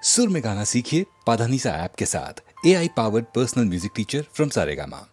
सुर में गाना सीखिए पाधानीसा ऐप के साथ। AI powered personal music teacher from Saregama.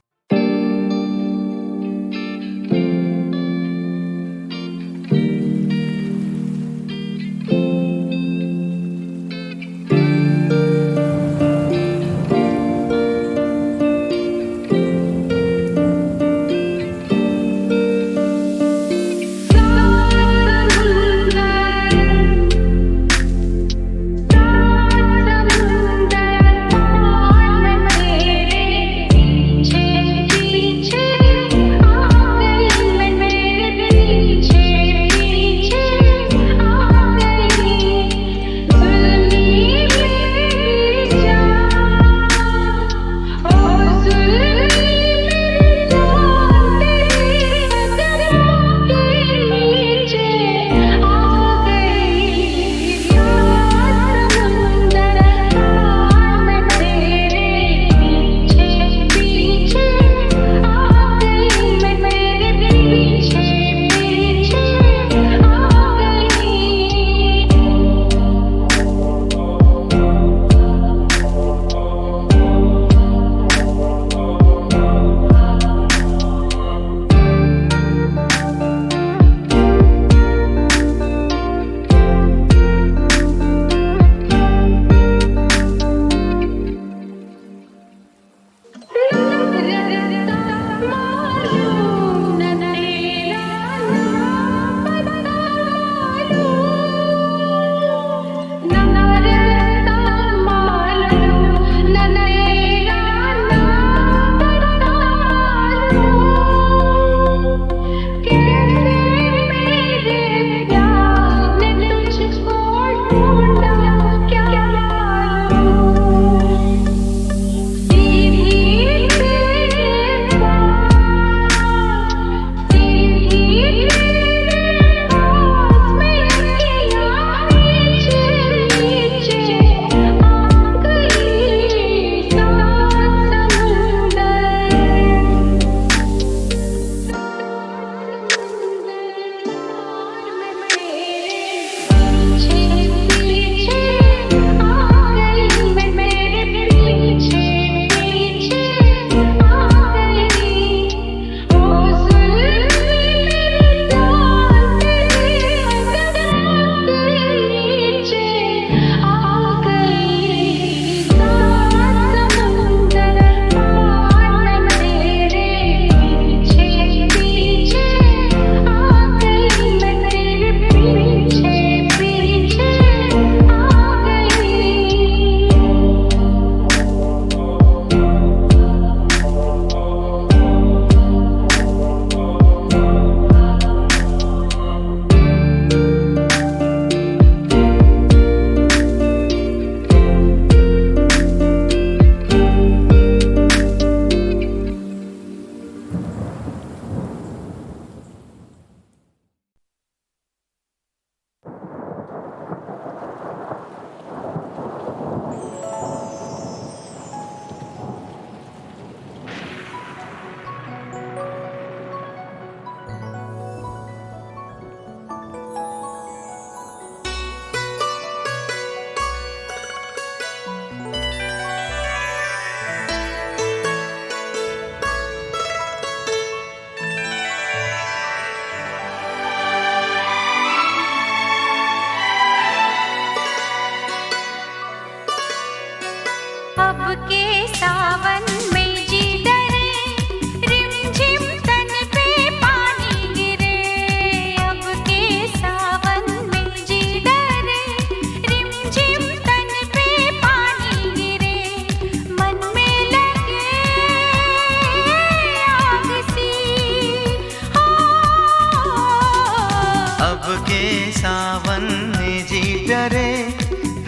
सावन में जी डरे,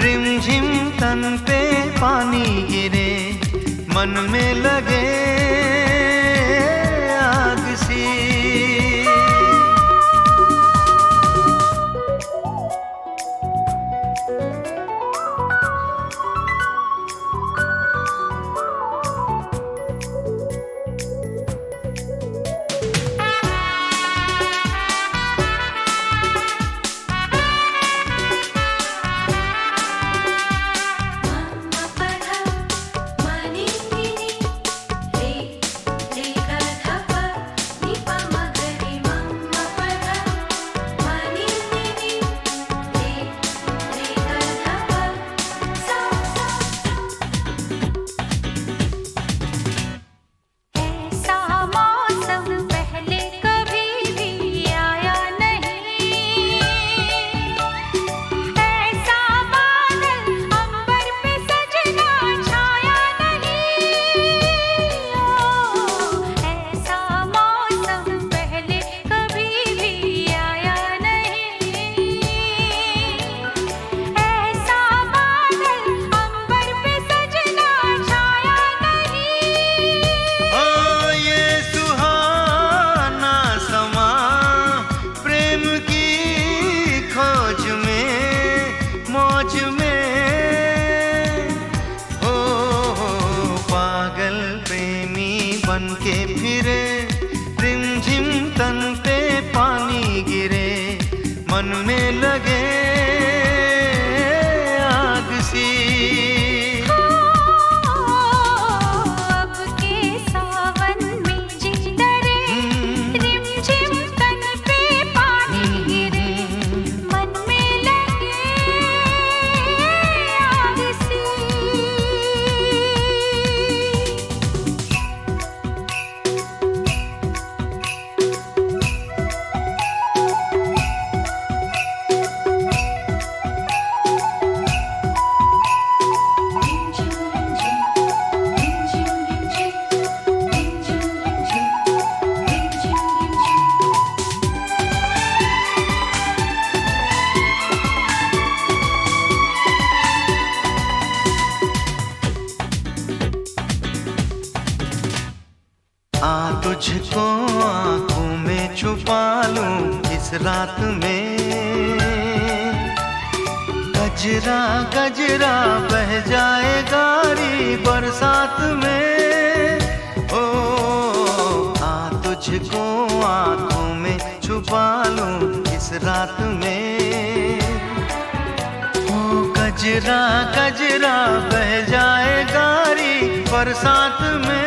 रिमझिम तन पे पानी गिरे, मन में लगे आग सी। मन में लगे आग सी। अब के सावन में जी डरे, रिमझिम तन पे पानी गिरे, मन में लगे आग सी। आ तुझको आंखों में छुपा लूं इस रात में, गजरा गजरा बह जाए गारी बरसात में। ओ आ तुझको आंखों में छुपा लूं इस रात में, ओ गजरा गजरा बह जाए गारी बरसात में।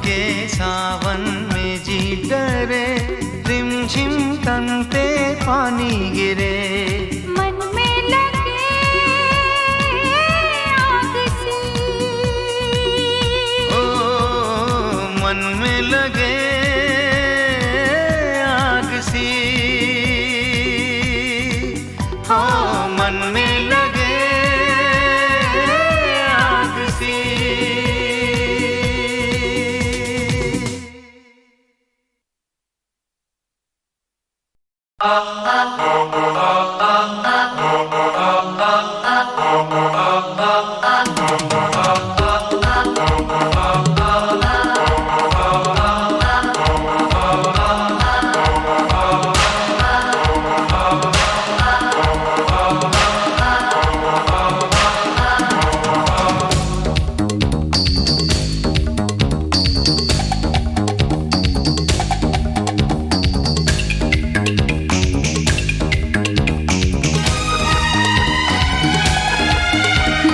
के सावन में जी डरे, रिमझिम तन पे पानी गिरे, मन में लगे आग सी। ओ मन में लगे आग सी। ओ मन में लगे आग सी।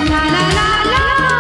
ला ला ला ला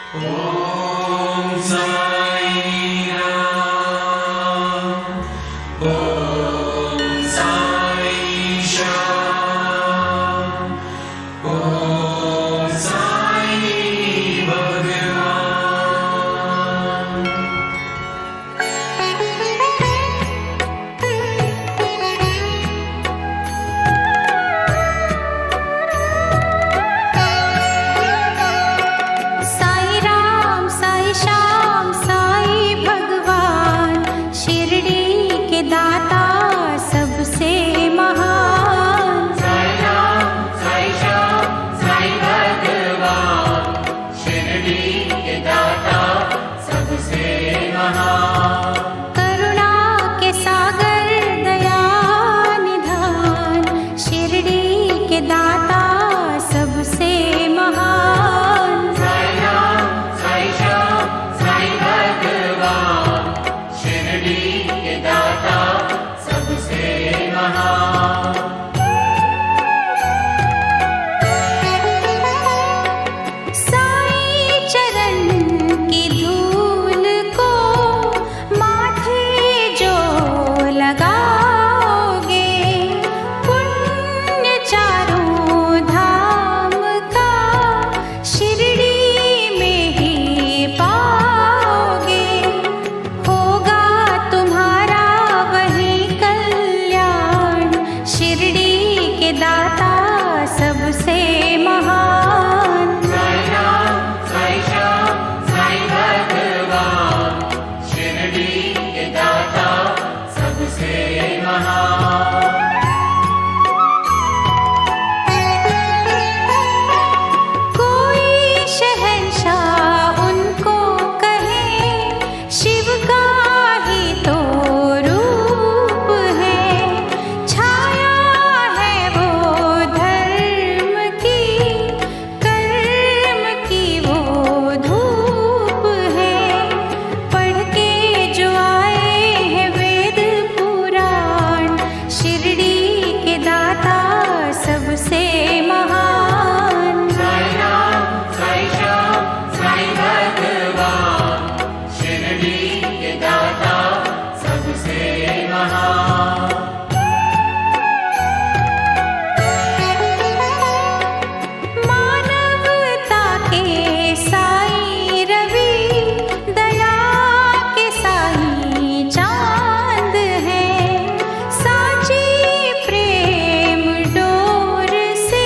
साई राम साई श्याम साई भगवान शिरडी के दाता सबसे महान। साई राम साई श्याम साई भगवान शिरडी के दाता सबसे महान। करुणा के सागर दया निधान शिरडी के दाता सबसे महान। साई राम साई श्याम साई भगवान शिरडी के दाता सबसे महान। साई चरण की धूल को माथे जो लगाओगे पुण्य चारों धाम का शिरडी में ही पाओगे। होगा तुम्हारा वही कल्याण शिरडी के दाता सबसे महान। साई राम साई श्याम साई भगवान शिरडी के दाता सबसे महान। कोई शहंशाह उनको कहे शिव का ही तो रूप है। छाया है वो धर्म की कर्म की वो धूप है। पढ़ के जो आए हैं वेद पुराण शिरडी के दाता सबसे महान। साई राम साई श्याम साई भगवान शिरडी के दाता सबसे महान। मानवता के साई रवि दया के साई चांद है। साची प्रेम डोर से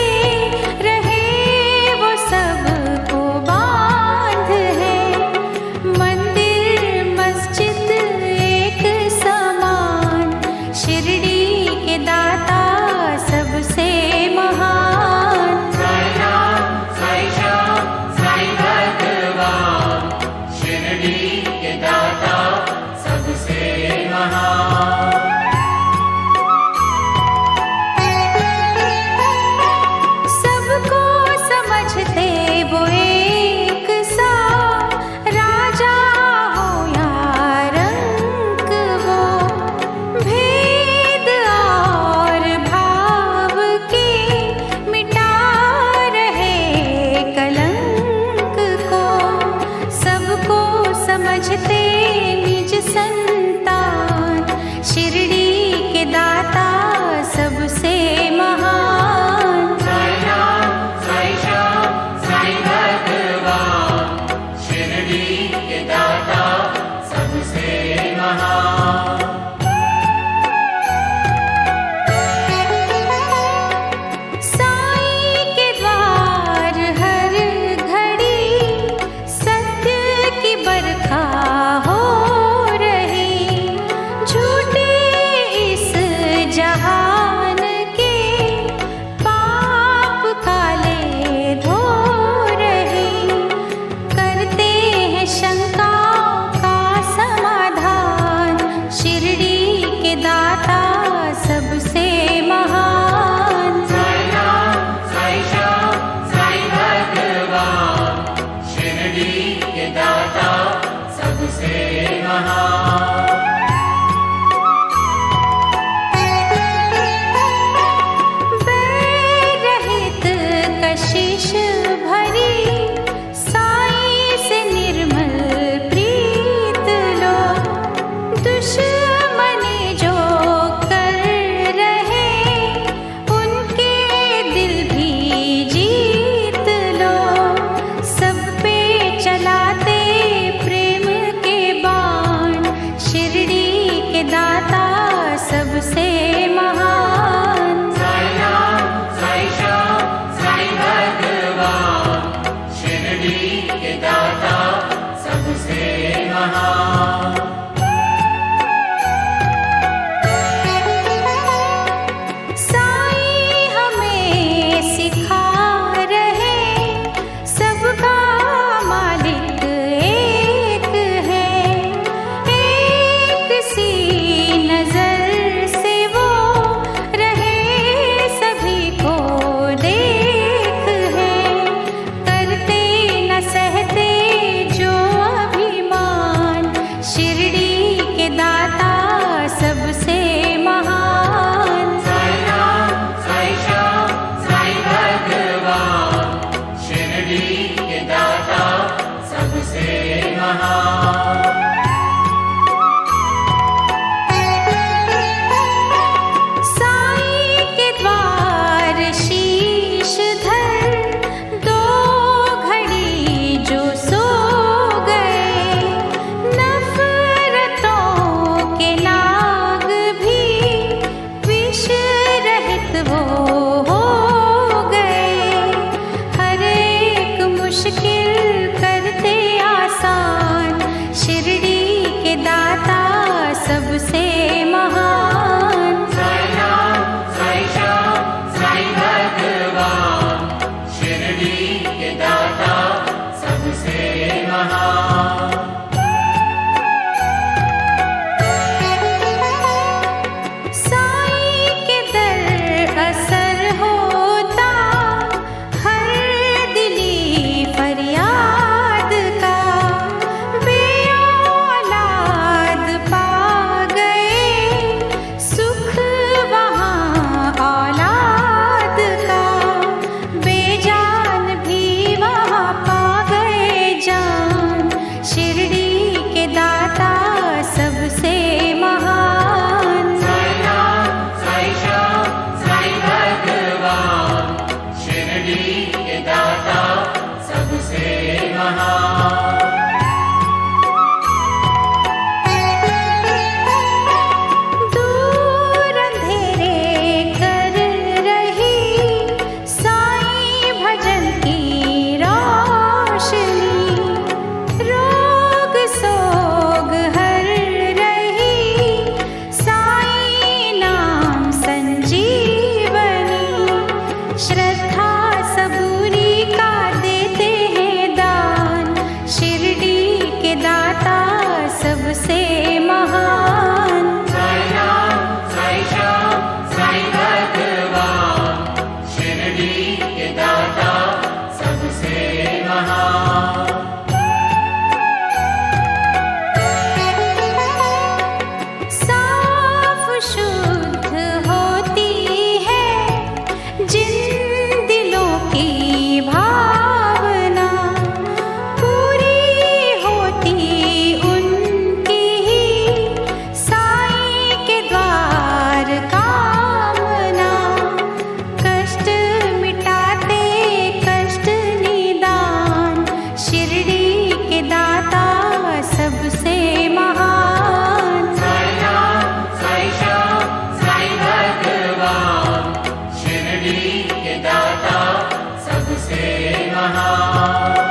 सबसे महान। साई राम साई श्याम साई भगवान, शिरडी के दाता सबसे महान। साई हमें सिखा रहे सबका मालिक एक है, एक सी नजर से वो रहे सभी को देख है, करते न सहते जो अभिमान, शिरडी के दाता सबसे महान। साई राम साई श्याम साई भगवान, शिरडी के दाता सबसे महान। साई के द्वार शीश धर दो घड़ी जो सो गए, नफरतों के नाग भी विष रहित वो हो गए, हर एक मुश्किल करते आसान, शिरडी के दाता सबसे महान। साई राम साई श्याम साई भगवान, शिरडी के दाता सबसे महान। साई के दर असर होता हर दिली फरियाद का, बेऔलाद पा गए सुख वहाँ औलाद का, बेजान भी वहाँ पा गए जान, शिरडी के दाता सबसे महान। साई राम साई श्याम साई भगवान, शिरडी के दाता सबसे महान। दूर अंधेरे कर रही साई भजन की रोशनी, रोग सोग हर रही साई नाम संजीवनी, श्रद्धा सबूरी का देते हैं दान, शिरडी के दाता सबसे महान। साई राम साई श्याम साई भगवान, शिरडी के दाता सबसे महान। साफ शुद्ध होती है जिन दिलों की भावना, पूरी होती उनकी ही साई के द्वार कामना, कष्ट मिटाते कष्ट निदान, शिरडी के दाता सबसे महान। साई राम साई श्याम साई भगवान, शिरडी के दाता सबसे महान।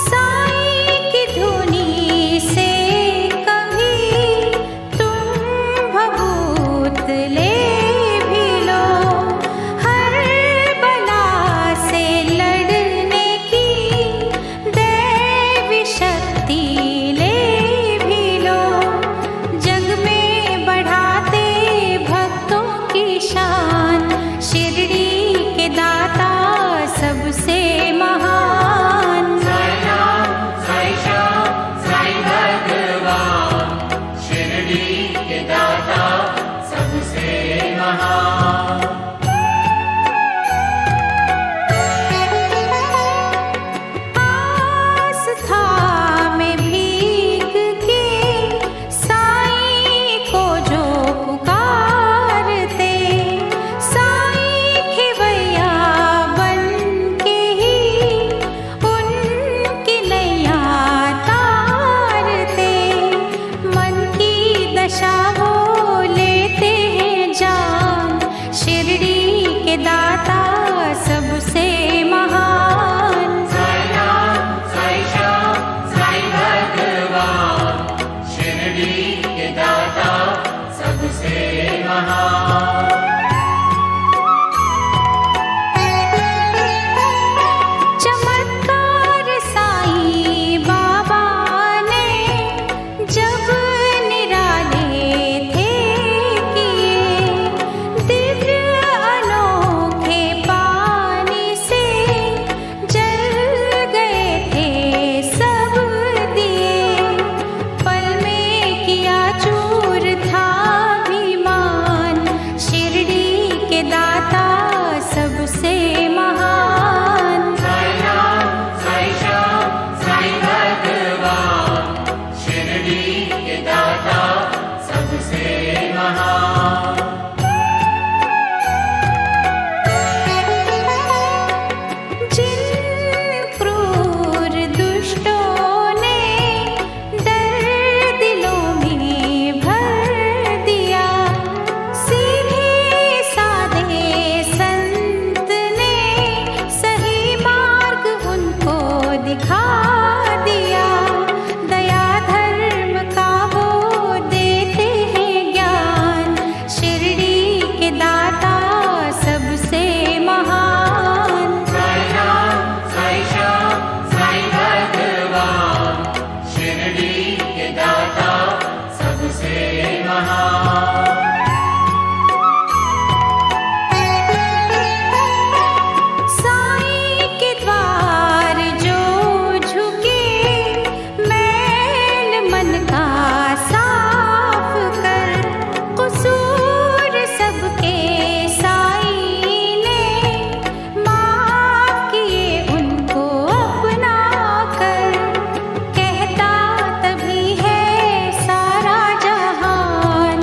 साई की धुनी से कभी तुम भभूत ले भी लो, हर बला से लड़ने की दैवी शक्ति ले भी लो, जग में बढ़ाते भक्तों की शान, शिरडी के दाता सबसे महान। साई राम साई श्याम साई भगवान, शिरडी के दाता सबसे महान। आस्था में भीग के साई को जो पुकारते, साई खिवैया बन के ही उनकी नैया तारते, बच्चा वो लेते हैं जान, शिरडी के दाता सबसे महान। साई राम साई श्याम साई भगवान, शिरडी के दाता सबसे महान। चमत्कार साईं बाबा ने जब निराले थे किए, दिव्य अनोखे पानी से जल गए थे सब दिए। पल में किया चूर था अभिमान, शिरडी के दाता सबसे महान। साई राम साई श्याम साई भगवान, शिरडी के दाता सबसे महान। जिन क्रूर दुष्टों ने दर्द दिलों में भर दिया, सीधे साधे संत ने सही मार्ग उनको दिखा दिया। दया धर्म का वो देते हैं ज्ञान, शिरडी के दाता सबसे महान। साई राम साई श्याम साई भगवान, शिरडी के दाता सबसे महान। साईं के द्वार जो झुके, मैल मन का साफ कर, कसूर सबके साईं ने माफ किए उनको अपना कर। कहता तभी है सारा जहान,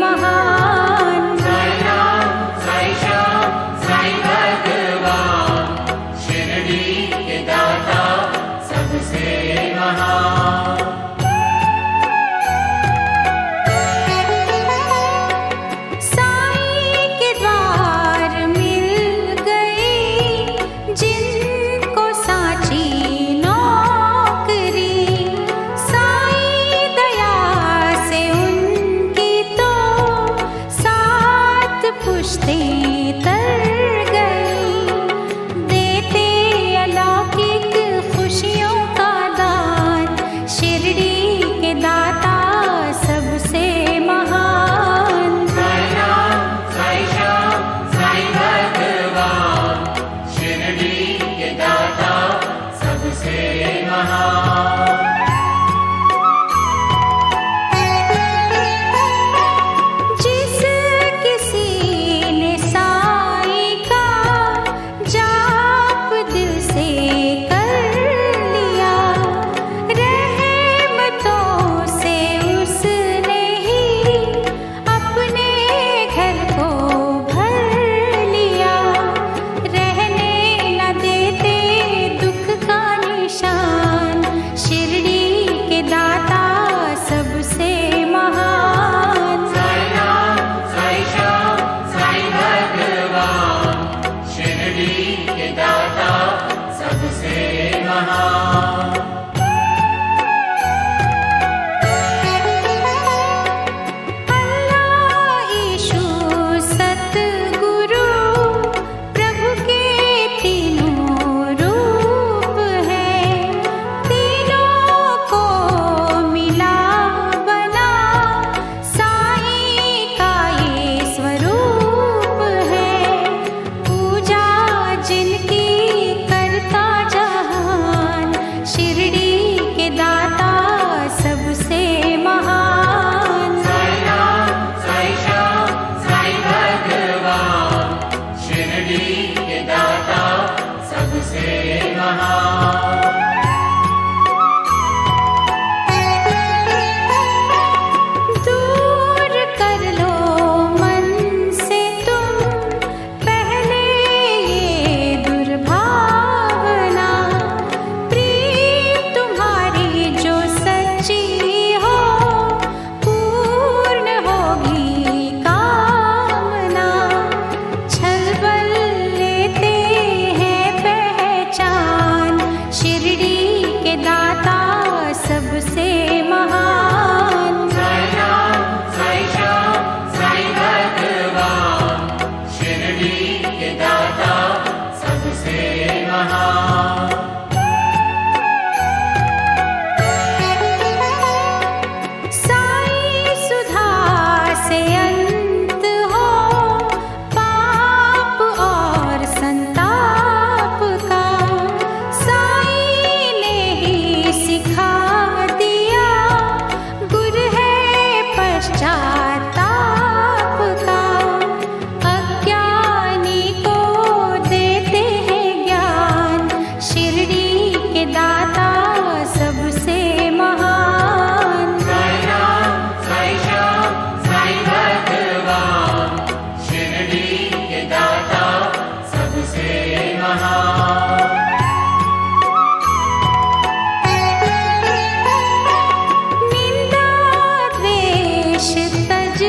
महान। साई राम साई श्याम साई भगवान, शिरडी के दाता सबसे महान। साई के द्वार मिल गए जिनको साची नौकरी, साई दया से उनकी तो सात पुश्तें तर गई। देते अलौकिक खुशियों का दान, शिरडी के दाता सबसे महान। साई राम साई श्याम साई भगवान, शिरडी के दाता सबसे महान। जिस किसी ने साई का जाप दिल से कर लिया, रहमतों से उसने ही अपने घर को भर लिया। रहने न देते दुख का निशान, शिरडी के दाता सबसे महान। साई राम साई श्याम साई भगवान, शिरडी के दाता सबसे महान। अल्लाह ईशु सतगुरु प्रभु के तीनों रूप हैं, तीनों को मिला बना साई का ये स्वरूप है। पूजा जिनकी करता जहान, शिरडी के दाता सबसे महान। साई राम साई श्याम साई भगवान, शिरडी के दाता सबसे महान। दूर कर लो मन से तुम पहले ये दुर्भावना, प्रीत तुम्हारी जो सच्ची हो पूर्ण होगी कामना। छलबल लेते हैं पहचान, शिरडी के दाता सबसे महान। साई राम साई श्याम साई भगवान, शिरडी के दाता सबसे महान। साई सुधा से अंत हो पाप और संताप का, साई ने ही सिखा दिया गुर है पश्चाताप का। अज्ञानी को देते हैं ज्ञान, शिरडी के दाता सबसे महान। साई राम साई श्याम साई भगवान, शिरडी के दाता सबसे महान। निंदा द्वेष तज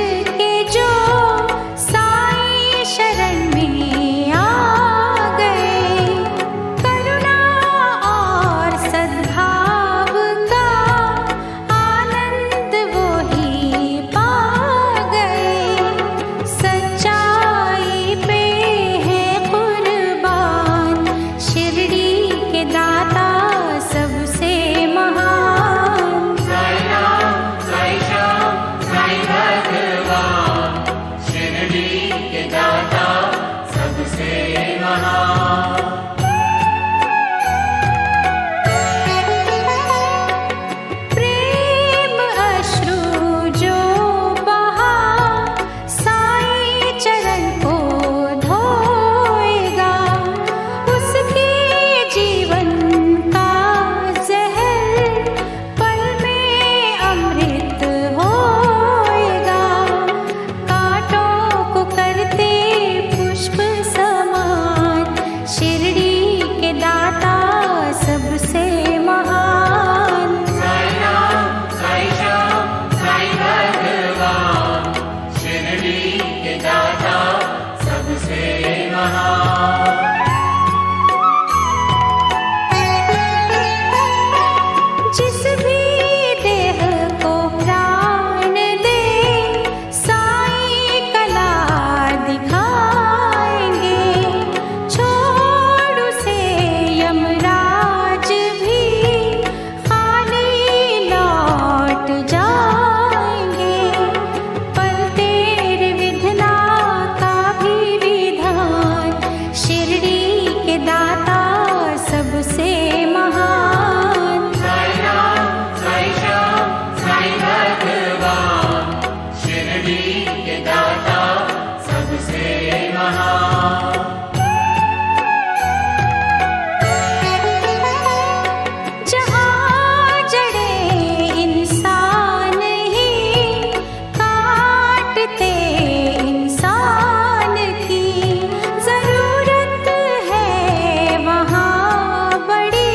के दाता सबसे महान। जहाँ जड़े इंसान ही काटते इंसान की जरूरत है वहाँ बड़ी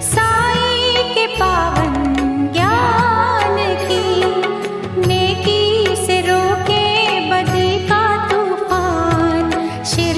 साईं के पावन ज्ञान की। नेकी से रोके बदी का तूफान, शिरडी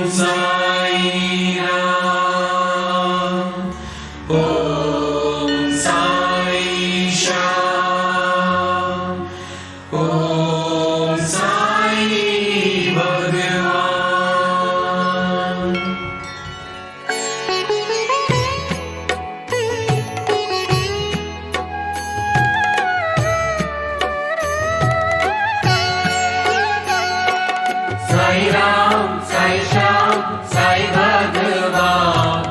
साई राम, ओम साई श्याम, ओम साई भगवान। साई राम, साई श्याम, साई भगवान,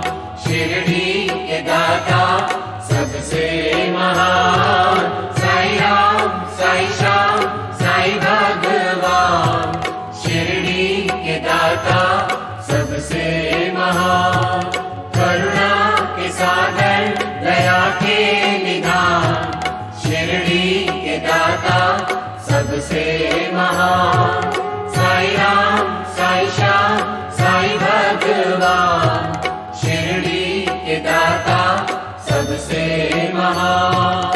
शिरडी के दाता सबसे महान। साई राम, साई श्याम, साई भगवान, शिरडी के दाता सबसे महान। करुणा के सागर, दया के निधान, शिरडी के दाता सबसे महान। साई राम, साई श्याम, साई भगवान, शिरडी के दाता सबसे महान।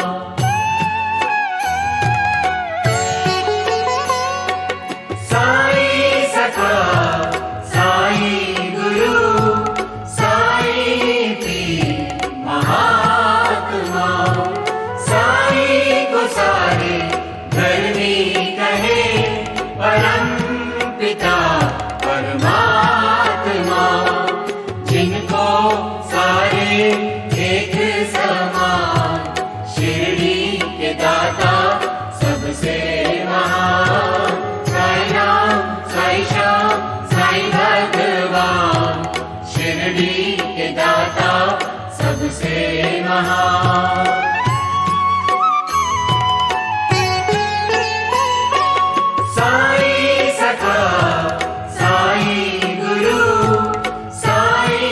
साई सखा, साई गुरु, साई पीर महात्मा, साई को सारे धर्मी कहे, परम पिता परमात्मा, जिनको सारे एक समान, शिरडी के दाता सबसे महान। साई राम, साई श्याम, साई भगवान, शिरडी के दाता सबसे महान। साई सखा, साई गुरु, साई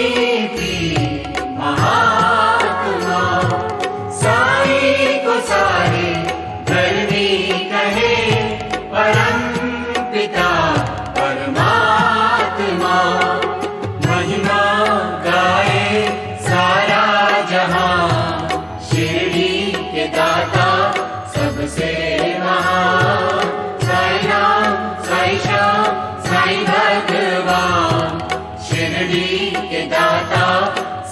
पीर महात्मा, साई को सारे धर्मी कहे, परम पिता परमात्मा, महिमा गाए सारा जहां, शिरडी के दाता सबसे महान। साई राम, साई श्याम, साई भगवान, शिरडी के दाता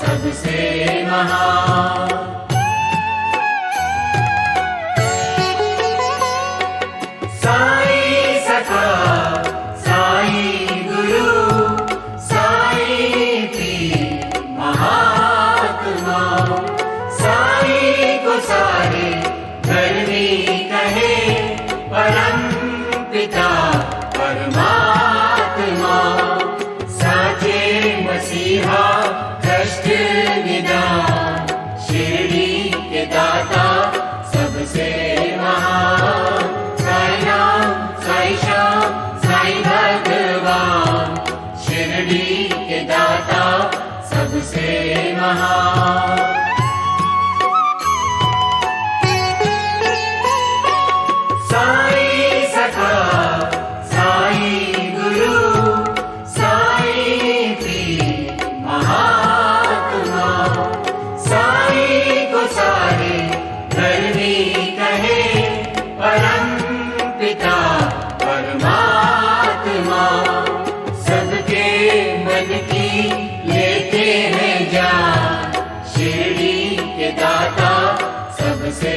सबसे महान। साई सखा, साई गुरु, साई पीर महात्मा, साई को सारे धर्मी कहे, परम पिता परमात्मा, साचे मसीहा कष्ट निदान, शिरडी के दाता सबसे महान। साई राम, साई श्याम, साई भगवान, शिरडी के दाता सबसे महान। साई सखा, साई गुरु, साई पीर महात्मा, साई को सारे धर्मी कहे, परम पिता परमात्मा, सबके मन की लेते हैं जान, शिरडी के दाता सबसे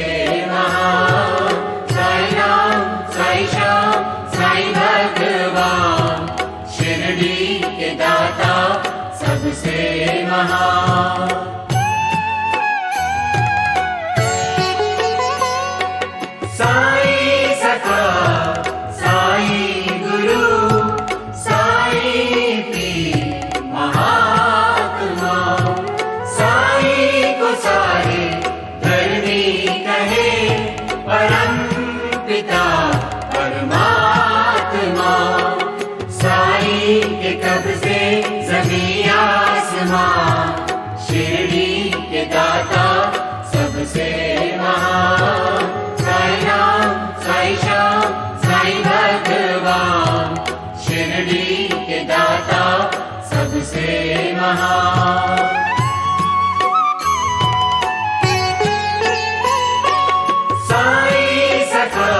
महान। साई राम, साई श्याम, साई भगवान, शिरडी के दाता सबसे महान। साई सखा, साई गुरु, साई पीर महात्मा, साई को सारे धर्मी कहे, परम पिता परमात्मा, साई के कब्जे ज़मीं आसमां, शिरडी के दाता सबसे महान। साई राम, साई श्याम, साई भगवान, शिरडी के दाता सबसे महान। साई सखा,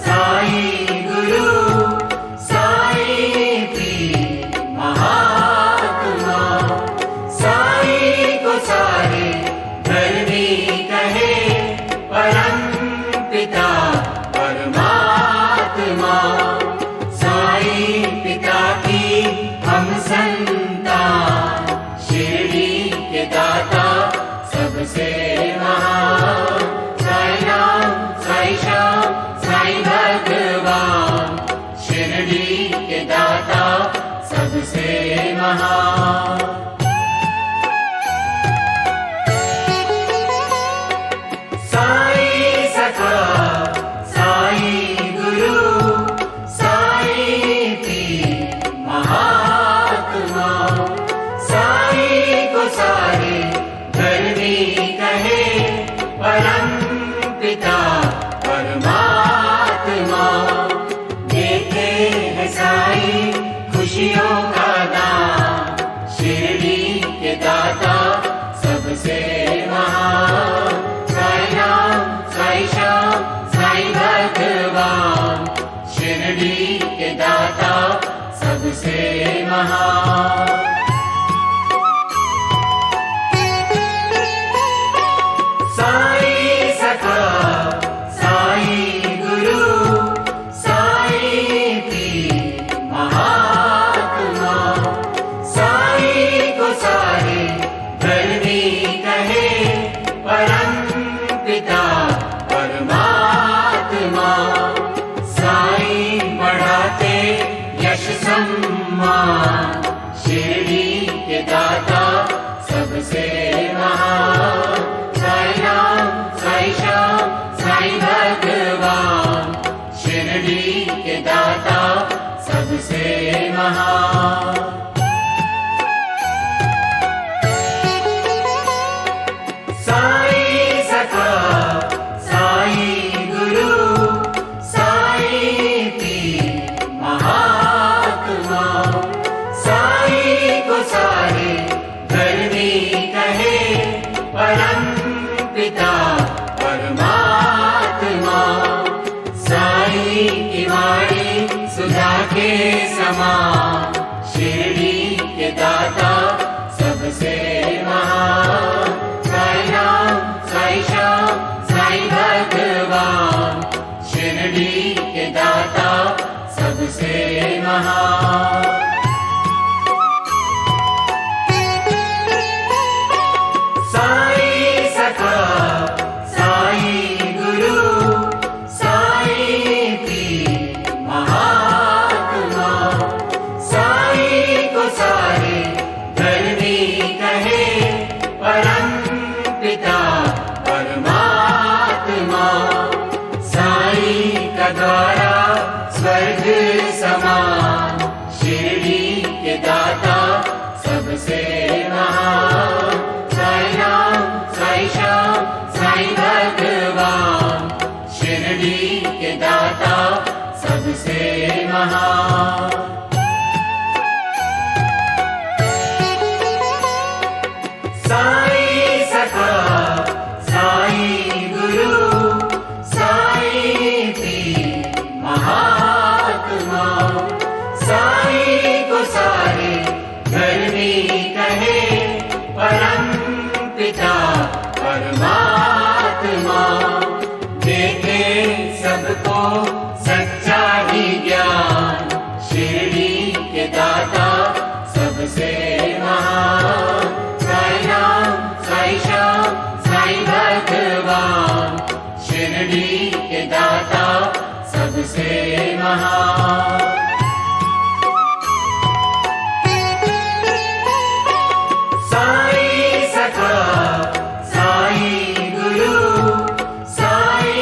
साई गुरु, साई पीर महात्मा, सबसे महान। साई सखा साई गुरु साई पीर महात्मा, साई को सारे धर्मी कहे परम पिता परमात्मा। देते हैं साई खुशियों का दान, शिरडी के दाता सबसे महान। साई राम साई श्याम साई भगवान, शिरडी के दाता सबसे महान। साई सखा साई गुरु साई पीर महात्मा, साई को सारे धर्मी कहे परम पिता परमात्मा। साई बढ़ाते यश सम्मान, शिरडी के दाता सबसे महान। साई राम साई श्याम साई भगवान, शिरडी के दाता सबसे महान। साई सखा साई गुरु साई पीर महात्मा, साई को सारे धर्मी कहे परम पिता परमात्मा। साई की वाणी सुधा के समान, शिरडी के दाता सबसे महान। साई राम साई श्याम साई भगवान, शिरडी के दाता सबसे महान। साई सखा साई गुरु साई पीर महात्मा, साई को सारे धर्मी कहे परम पिता परमात्मा। साई का द्वारा स्वर्ग समान, शिरडी के दाता सबसे महान। साई राम साई श्याम साई भगवान, शिरडी के दाता सबसे महान। साई सखा साई गुरु साई पीर महात्मा, साई को सारे धर्मी कहे परम पिता परमात्मा। देते सबको सच्चा ही ज्ञान, शिरडी के दाता सबसे महान। साई राम साई श्याम साई भगवान, शिरडी के दाता सबसे महान। साई सखा साई गुरु साई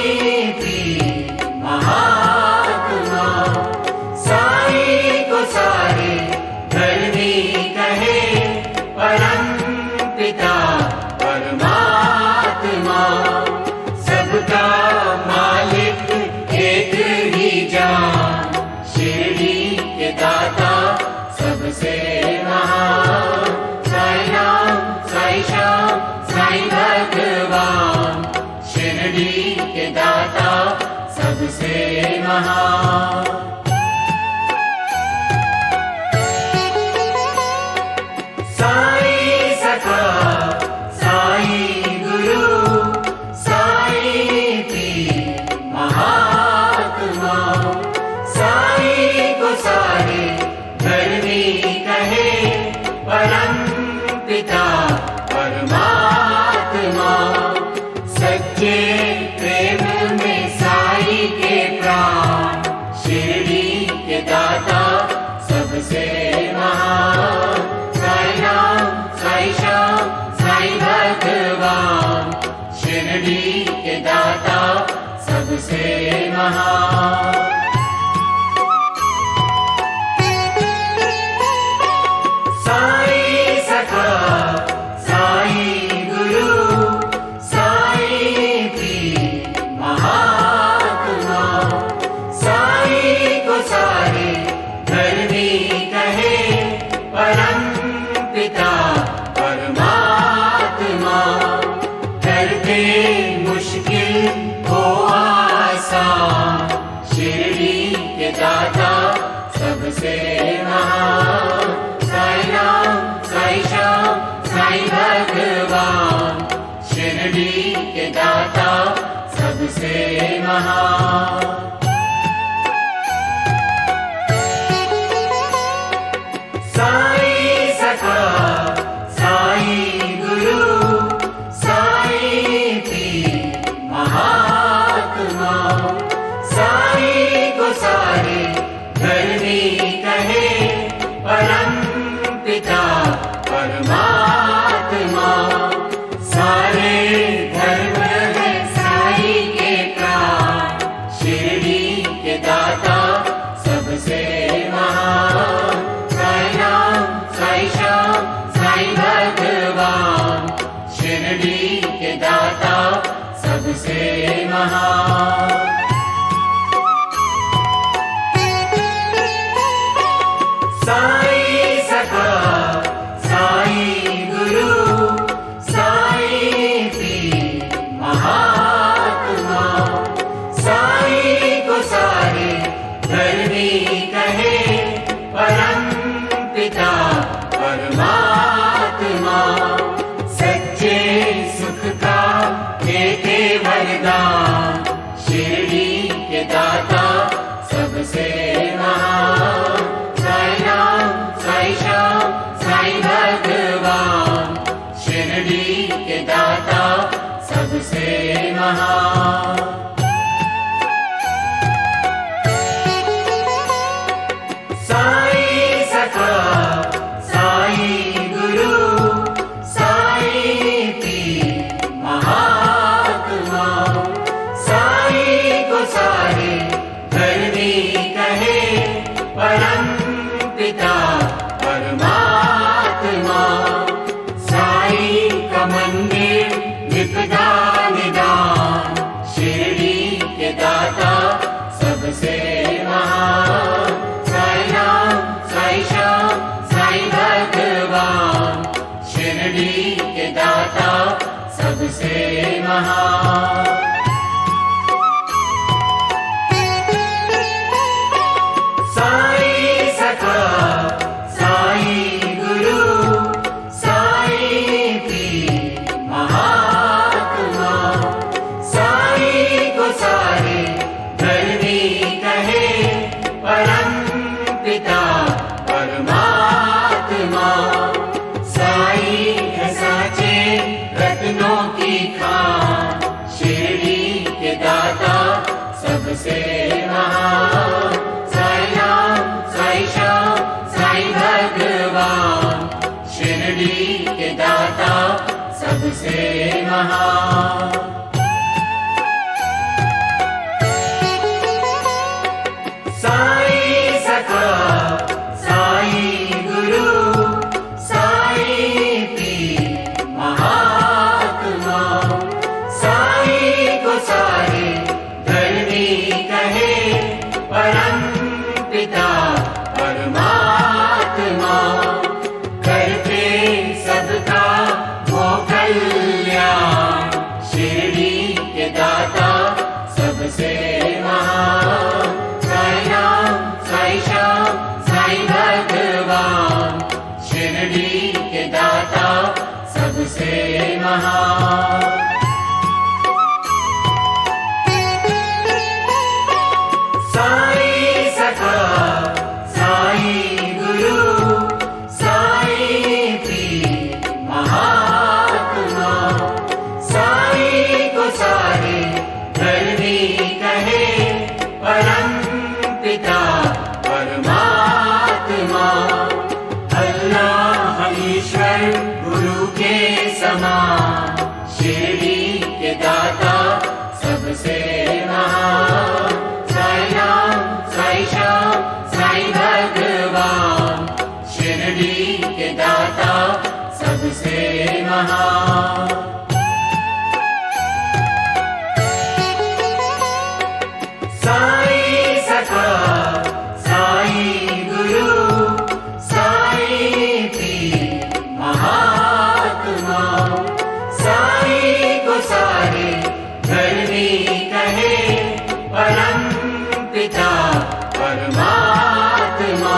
पीर महात्मा, साई को सारे धर्मी कहे परम पिता परमात्मा। सबका मालिक एक ही जान, शिरडी के दाता सबसे महान। साई राम साई श्याम साई भगवान, शिरडी के दाता सबसे महान। साई सखा साई गुरु साई पीर महात्मा, साई को सारे धर्मी कहे परम पिता परमात्मा। सच्चे प्रेम में साई के प्राण, शिरडी के दाता सबसे सबसे महान। साईं सखा, साईं गुरु, साईं पीर महात्मा, साईं को सारे धर्मी कहे, परम पिता परमात्मा। करते मुश्किल हो आसान, शिरडी के दाता सबसे महान। साईं राम, साईं श्याम, साईं भगवान, शिरडी के दाता सबसे महान। साईं सखा, साईं गुरु, साईं पीर महात्मा, साईं को सारे धर्मी कहे, परम पिता परमात्मा। सारे धर्म है साईं के प्राण, शिरडी के दाता सबसे महान। साईं राम, साईं श्याम, साईं भगवान, शिरडी के दाता सबसे महान। साईं सखा, साईं गुरु, साईं पीर महात्मा, साईं को सारे धर्मी कहे, परम पिता परमात्मा। सच्चे सुख का देते वरदान, शिरडी के दाता सबसे महान। साईं राम, साईं श्याम, साईं भगवान, शिरडी के दाता सबसे महान। साईं सखा, साईं गुरु, साईं पीर महात्मा, साईं को सारे धर्मी कहे, परम पिता परमात्मा। साईं का मंदिर निपदा निदान, शिरडी के दाता सबसे महान। साईं राम, साईं श्याम, साईं भगवान, शिरडी के दाता सबसे महान। साईं सखा, साईं गुरु, साईं पीर महात्मा, साईं को सारे धर्मी कहे, परम पिता परमात्मा। साईं है साचे रत्नों की खान, शिरडी के दाता सबसे महान। साईं राम, साईं श्याम, साईं भगवान, शिरडी के दाता सबसे महान। साईं सखा, साईं गुरु, साईं पीर महात्मा, साईं को सारे धर्मी कहे, परम पिता परमात्मा। करते सबका वो कल्याण, शिरडी के दाता सबसे महान। साईं राम, साईं श्याम, साईं भगवान, शिरडी के दाता सबसे महान। साईं सखा, साईं गुरु, साईं पीर महात्मा, साईं को सारे धर्मी कहे, परम पिता परमात्मा। अल्लाह ईश्वर गुरु के समान, धरती के दाता सबसे महान। साईं सखा साईं गुरु साईं पीर महात्मा, साईं को सारे धरनी कहे परम पिता परमात्मा।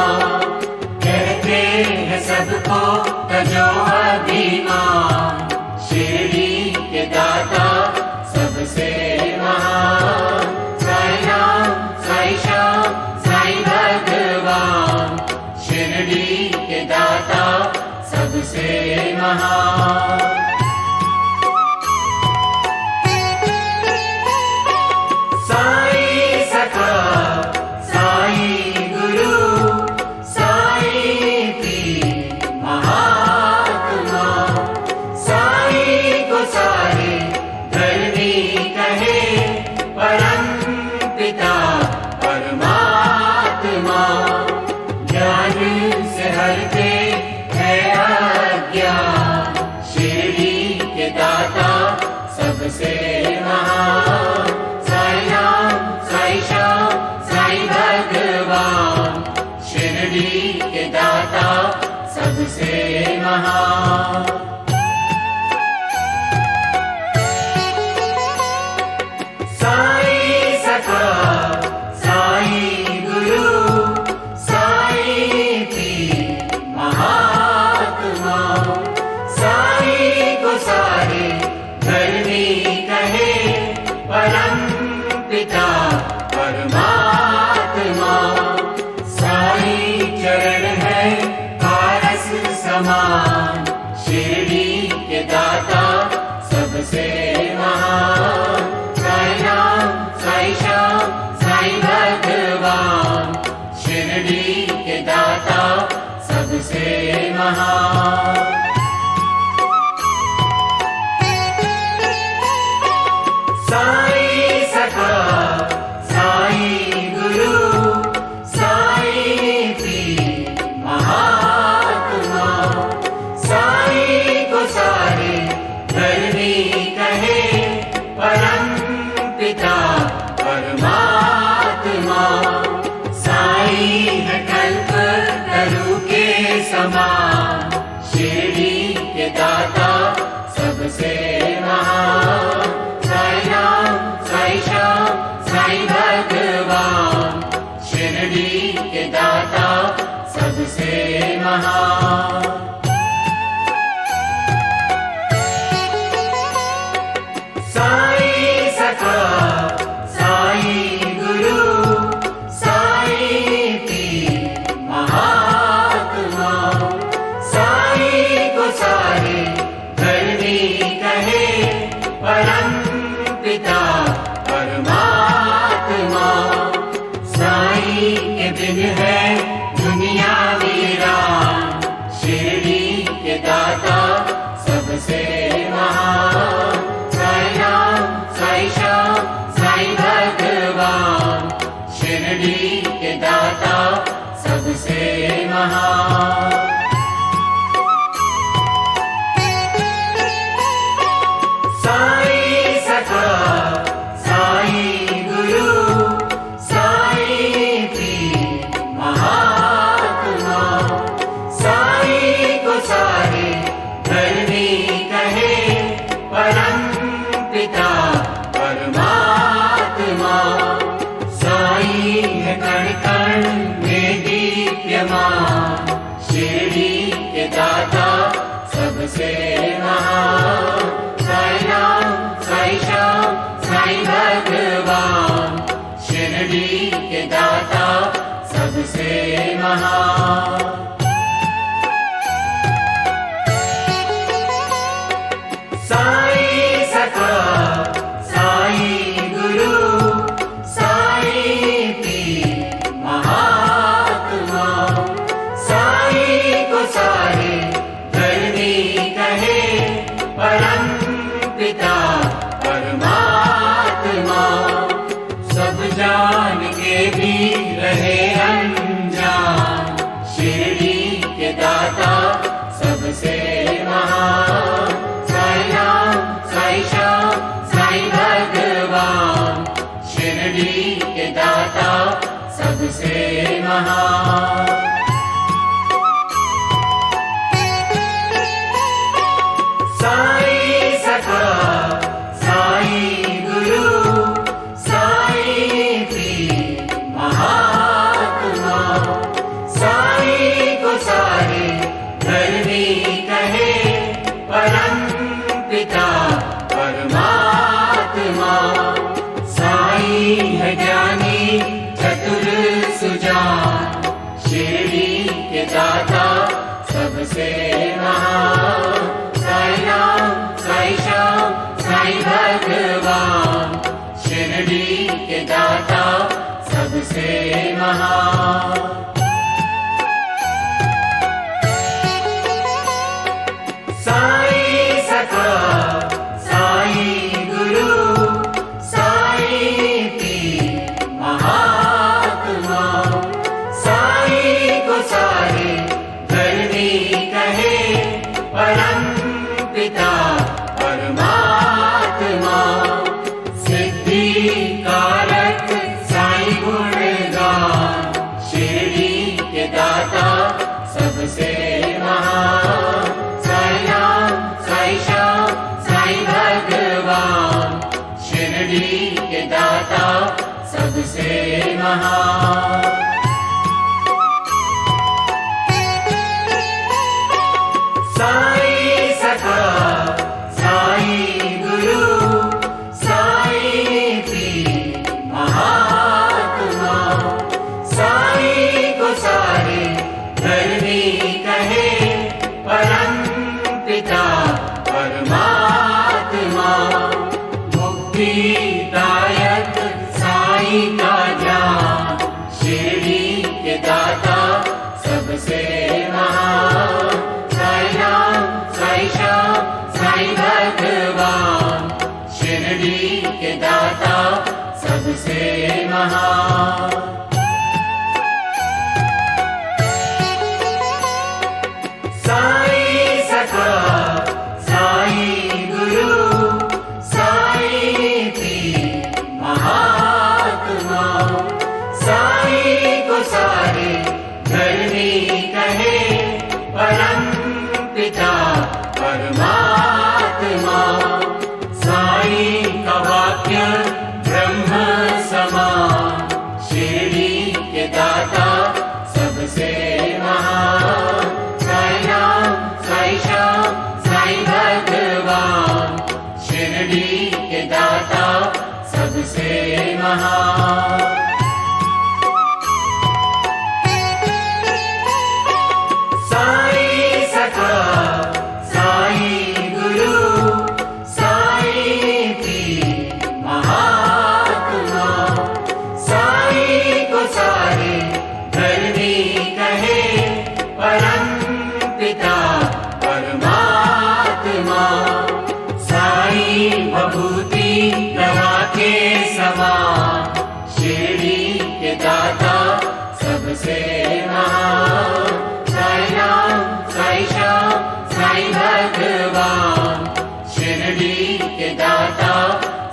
कहते हैं सबको तजो अभिमान, शिरडी के दाता सबसे महान। साईं राम साईं श्याम साईं भगवान, शिरडी के दाता सबसे महान। साईं सखा साईं गुरु साईं पीर महात्मा, साईं को सारे धरनी कहे परम पिता परमात्मा। ज्ञान से हरते है अज्ञान, शिरडी के दाता सबसे महान। साईं राम साईं श्याम साईं भगवान, शिरडी के दाता सबसे महान। साईं सखा साईं गुरु साईं पीर महात्मा, साईं को सारे धरनी कहे परम पिता परमात्मा। साईं चरण है पारस समान, शिरडी के दाता सबसे महान। साईं राम साईं श्याम साईं भगवान, शिरडी के दाता सबसे महान। साईं सखा साईं गुरु साईं पीर महात्मा, साईं को सारे धरनी कहे परम पिता परमात्मा। साईं है कल्प तरु के समान, शिरडी के दाता सबसे महान। साईं राम साईं श्याम साईं भगवान, शिरडी के दाता सबसे महान। साईं सखा साईं गुरु साईं पीर महात्मा, साईं को सारे धरनी कहे परम पिता परमात्मा। साईं के बिन है दुनिया वीरान, शिरडी के दाता सबसे महान। साईं राम साईं श्याम साईं भगवान, शिरडी के दाता सबसे महान। साईं सखा साईं गुरु साईं पीर महात्मा, साईं को सारे धरनी कहे परम पिता परमात्मा। साईं है कण कण में दीप्यमान, शिरडी के दाता सबसे महान। साईं राम साईं श्याम साईं भगवान, शिरडी के दाता सबसे महान। साईं सखा साईं गुरु साईं पीर महात्मा, साईं को सारे धरनी कहे परम पिता परमात्मा। सब जान के भी रहे अनजान, शिरडी सबसे महान। साई राम, साई श्याम, साई भगवान, शिरडी के दाता सबसे महान। साई सखा, साई गुरु, साई प्रिय महात्मा, साई को सारे धर्मी कहे, परम पिता परमात्मा। साई है ज्ञानी चतुर सुजान, शिरडी के दाता सबसे महान। साई राम, साई श्याम, साई भगवान, शिरडी के दाता सबसे महान। साई सखा, साई गुरु, साई प्रिय महात्मा, साई को सारे धर्मी कहे, परम पिता परमात्मा। सिद्धि कारक साई गुणगान, शिरडी के दाता सबसे महान। साई राम, साई श्याम, साई भगवान, शिरडी के दाता सबसे महान। साई सखा, साई गुरु, साई प्रिय महात्मा, साई को सारे धर्मी कहे, परम पिता परमात्मा। मुक्तिदायक साई का ज्ञान, शिरडी के दाता सबसे महान। साई राम, साई श्याम, साई भगवान, शिरडी के दाता सबसे महान। साई सखा, साई गुरु, साई प्रिय महात्मा, साई को सारे धर्मी कहे, परम पिता परमात्मा। साई का वाक्य ब्रह्म समान, शिरडी के दाता सबसे महान। साई राम, साई श्याम, साई भगवान, शिरडी के दाता सबसे महान। साई सखा, साई गुरु, साई प्रिय महात्मा, साई को सारे धर्मी कहे, परम पिता परमात्मा। साई भभूति लगा के समान, शिरडी के दाता सबसे महान। साई राम, साई श्याम, साई भगवान, शिरडी के दाता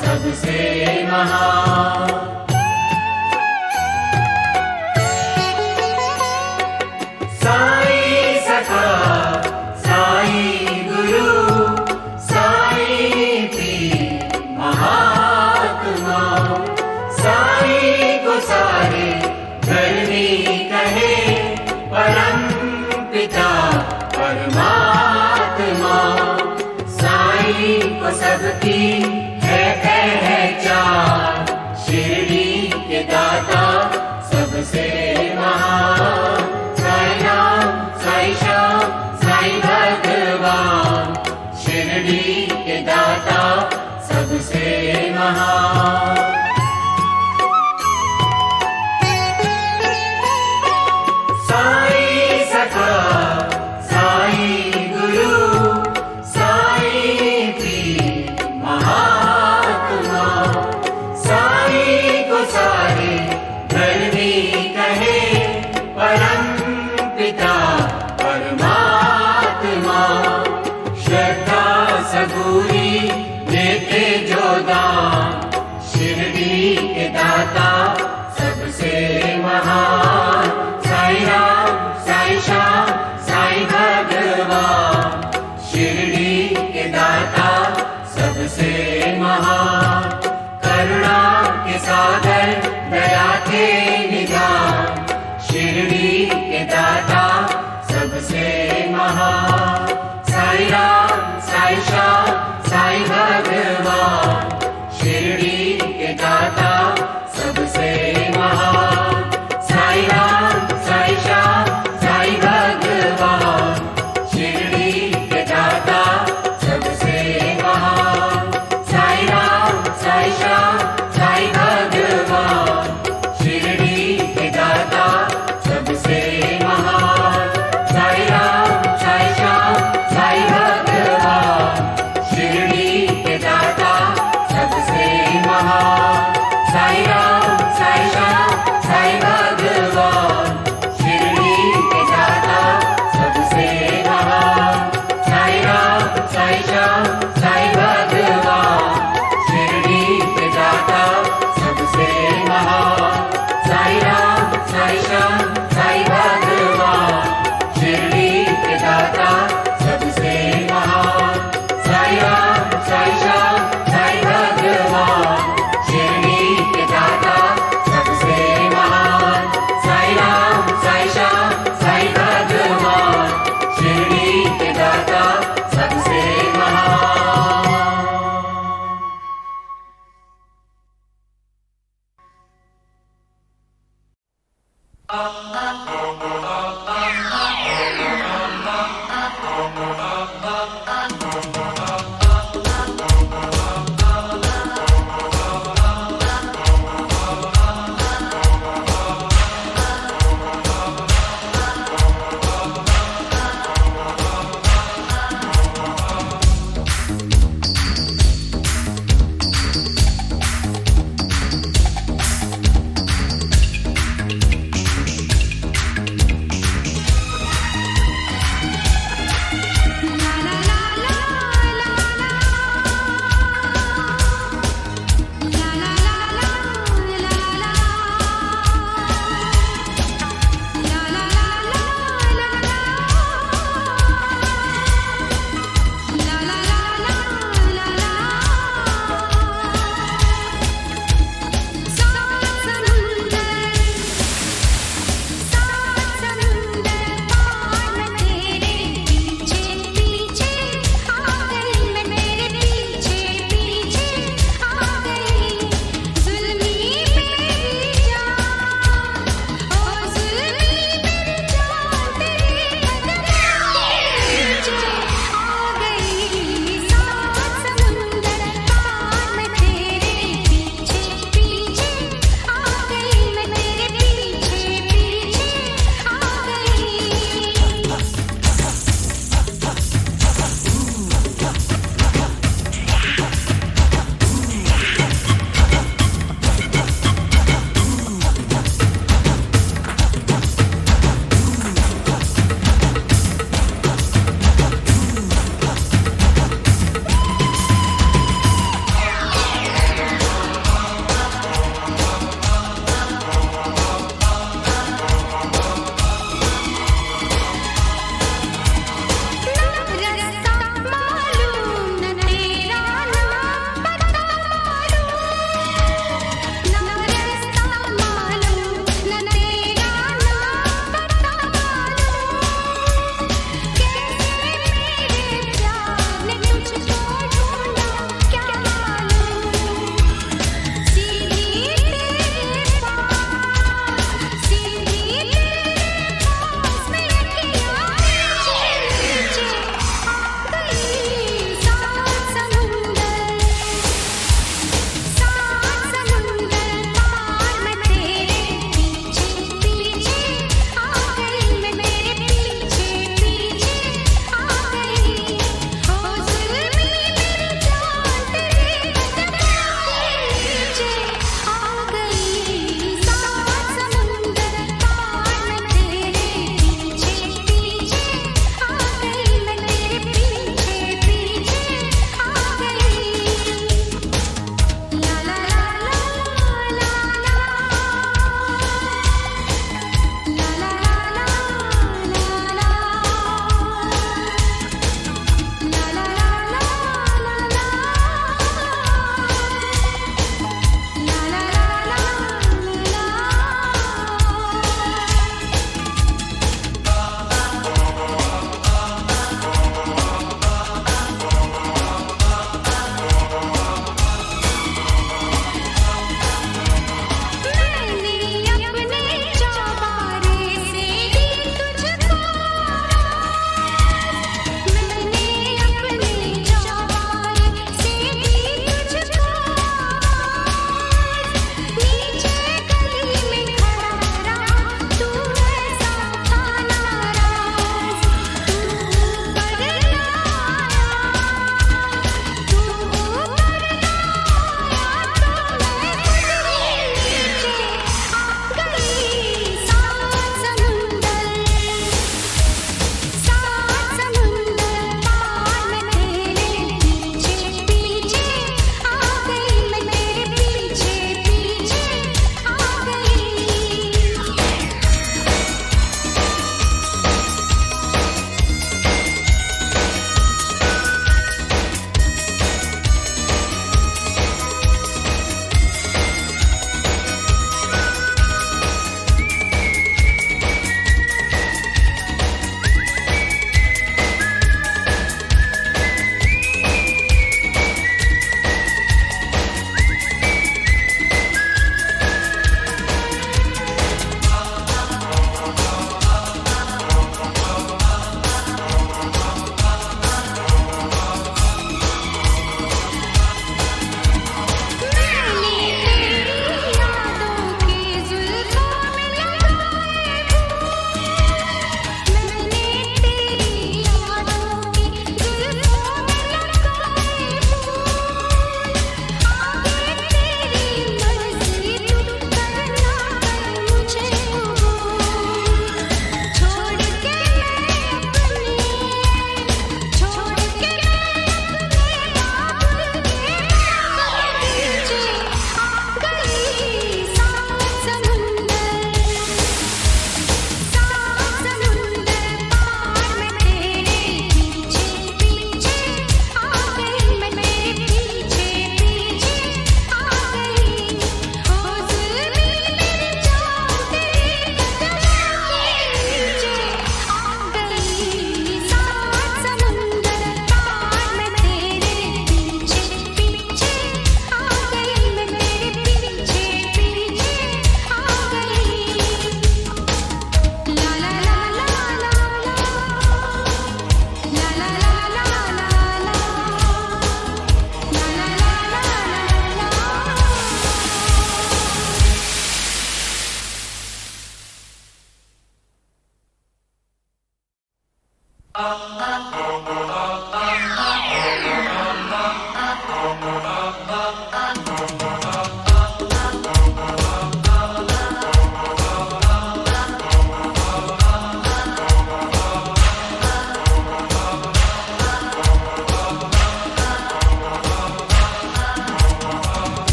सबसे महान। साई सखा, साई गुरु, साई प्रिय महात्मा, साई को सारे धर्मी कहे, परम पिता परमात्मा। साई को सबकी है पहचान, शिरडी के दाता सबसे महान। साई राम, साई श्याम, साई भगवान, शिरडी के दाता सबसे महान। साई सखा, साई गुरु, साई प्रिय महात्मा, साई को सारे धर्मी कहे, परम पिता परमात्मा। सबूरी देते जो दान, शिरडी के दाता सबसे महान। साईं राम, साईं श्याम, साईं भगवान, शिरडी के दाता सबसे महान। करुणा के सागर, दया के निधान, शिरडी के दाता सबसे महान। साईं राम, साईं श्याम, साईं भगवान, शिरडी के दाता सबसे महान। साईं राम, साईं श्याम, साईं भगवान, शिरडी के दाता सबसे महान। साईं राम, साईं श्याम, साईं भगवान, शिरडी के दाता सबसे महान। साईं राम, साईं श्याम, साईं भगवान, शिरडी के दाता सबसे महान। साईं राम, साईं श्याम, साईं भगवान, शिरडी के दाता सबसे महान। साईं राम, साईं श्याम, साईं भगवान, शिरडी के दाता सबसे महान। साईं राम, साईं श्याम, साईं भगवान, शिरडी के दाता सबसे महान। साईं राम, साईं श्याम, साईं भगवान, शिरडी के दाता सबसे महान। साईं राम, साईं श्याम, साईं भगवान, शिरडी के दाता सबसे महान।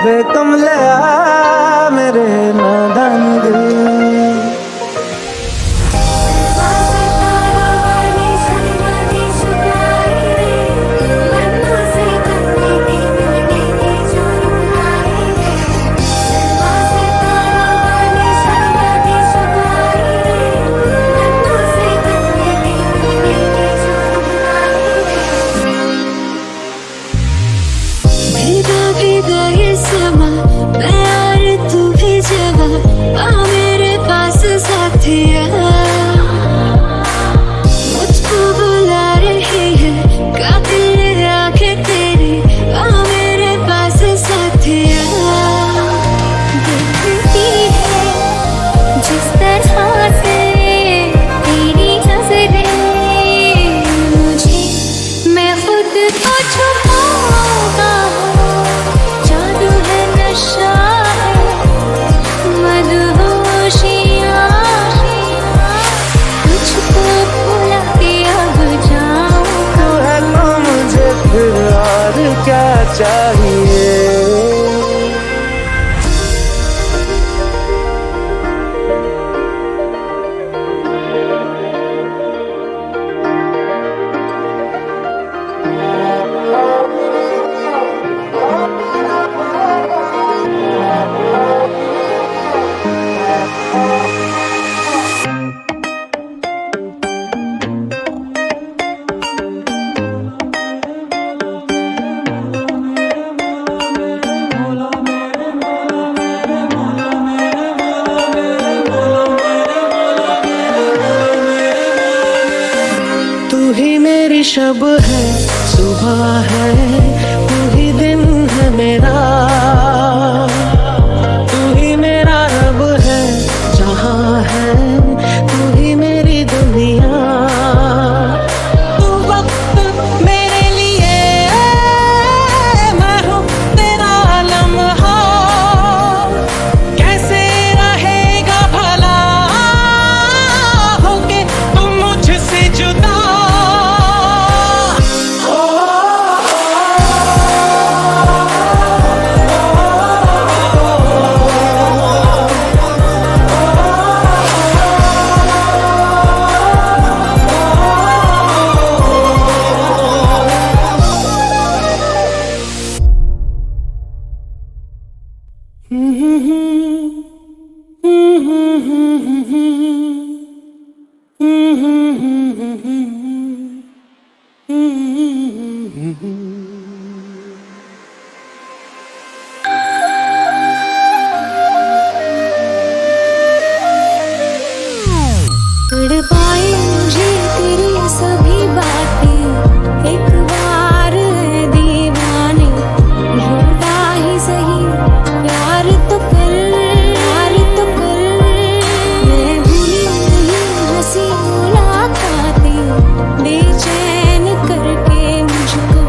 बेकमले आ मेरे नादान दिल। भीगा भीगा ये समा मैं और तू भी जवा आ मेरे पास साथिया मुझको बुला रही है कातिल आंखें तेरी आ मेरे पास साथिया देखती है जिस तरह से तेरी नजरें मुझे मैं खुद को छुपाऊंगा जादू है नशा मदहोशियाँ तुझको भुला के अब जाऊँ तू है तो मुझे फिर और क्या चाहिए। तू ही मेरी शब है सुबह है तू ही दिन है मेरा तू ही मेरा रब है जहाँ है तू ही मेरी दुनिया। तू वक्त मेरे लिए मैं हूँ तेरा लम्हा कैसे रहेगा भला होके तुम मुझसे जुदा। तड़पाए मुझे तेरी सभी बातें एक बार दीवाने झूठा ही सही प्यार तो कर मैं भूली नहीं हंसी मुलाकातें बेचैन करके मुझको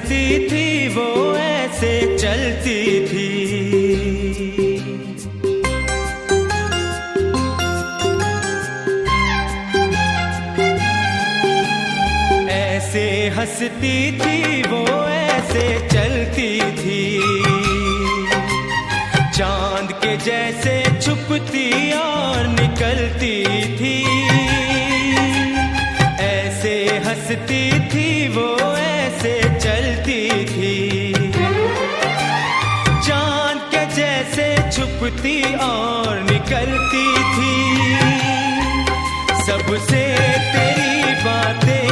हंसती थी वो ऐसे चलती थी। ऐसे हंसती थी वो ऐसे चलती थी, चांद के जैसे छुपती और निकलती थी। ऐसे हंसती थी वो ऐसे चलती थी, चांद के जैसे छुपती और निकलती थी। सबसे तेरी बातें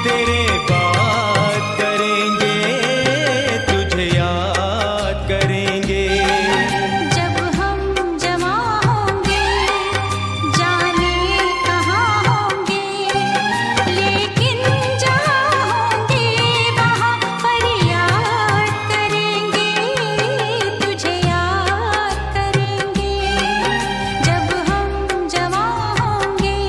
तेरे बात करेंगे, तुझे याद करेंगे। जब हम जमा होंगे जाने कहाँ होंगे, लेकिन जहाँ होंगे वहाँ पर याद करेंगे, तुझे याद करेंगे। जब हम जमा होंगे